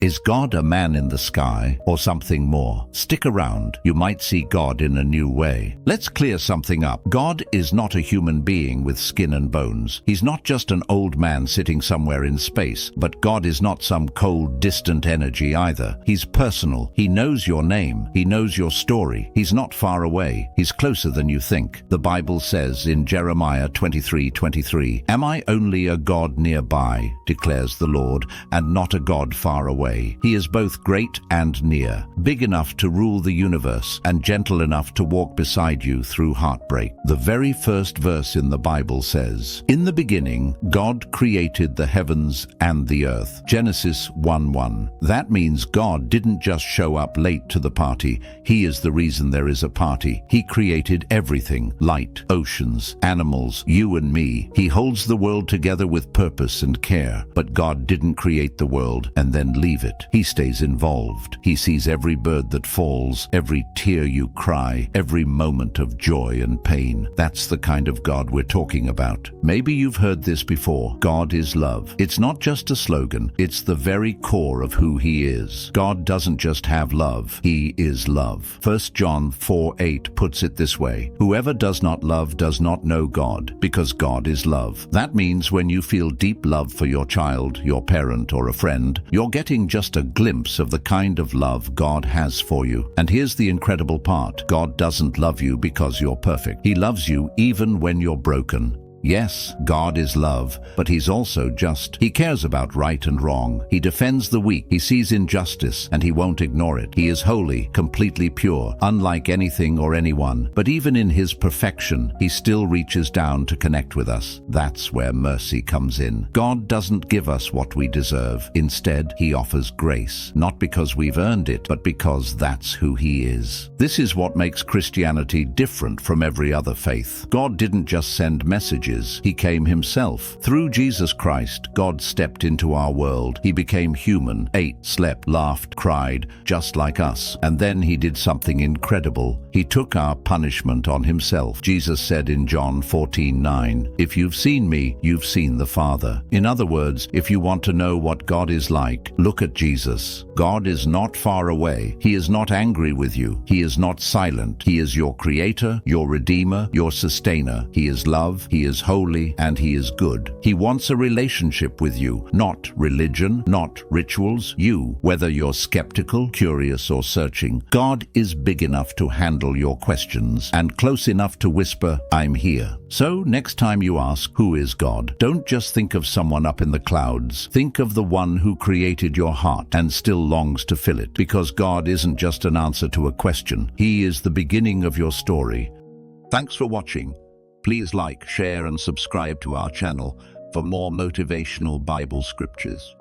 Is God a man in the sky or something more? Stick around, you might see God in a new way. Let's clear something up. God is not a human being with skin and bones. He's not just an old man sitting somewhere in space, but God is not some cold, distant energy either. He's personal. He knows your name. He knows your story. He's not far away. He's closer than you think. The Bible says in Jeremiah 23:23, "Am I only a God nearby, declares the Lord, and not a God far away? He is both great and near, big enough to rule the universe and gentle enough to walk beside you through heartbreak." The very first verse in the Bible says, "In the beginning, God created the heavens and the earth." Genesis 1:1. That means God didn't just show up late to the party. He is the reason there is a party. He created everything: light, oceans, animals, you and me. He holds the world together with purpose and care. But God didn't create the world and then leave it. He stays involved. He sees every bird that falls, every tear you cry, every moment of joy and pain. That's the kind of God we're talking about. Maybe you've heard this before. God is love. It's not just a slogan. It's the very core of who He is. God doesn't just have love. He is love. 1 John 4:8 puts it this way: "Whoever does not love does not know God, because God is love." That means when you feel deep love for your child, your parent, or a friend, you're getting just a glimpse of the kind of love God has for you. And here's the incredible part: God doesn't love you because you're perfect. He loves you even when you're broken. Yes, God is love, but He's also just. He cares about right and wrong. He defends the weak. He sees injustice, and He won't ignore it. He is holy, completely pure, unlike anything or anyone. But even in His perfection, He still reaches down to connect with us. That's where mercy comes in. God doesn't give us what we deserve. Instead, He offers grace, not because we've earned it, but because that's who He is. This is what makes Christianity different from every other faith. God didn't just send messages. He came Himself. Through Jesus Christ, God stepped into our world. He became human, ate, slept, laughed, cried, just like us. And then He did something incredible. He took our punishment on Himself. Jesus said in John 14:9, "If you've seen me, you've seen the Father." In other words, if you want to know what God is like, look at Jesus. God is not far away. He is not angry with you. He is not silent. He is your creator, your redeemer, your sustainer. He is love. He is holy, and He is good. He wants a relationship with you, not religion, not rituals. You, whether you're skeptical, curious, or searching, God is big enough to handle your questions and close enough to whisper, "I'm here." So next time you ask, who is God? Don't just think of someone up in the clouds. Think of the one who created your heart and still longs to fill it. Because God isn't just an answer to a question. He is the beginning of your story. Thanks for watching. Please like, share, and subscribe to our channel for more motivational Bible scriptures.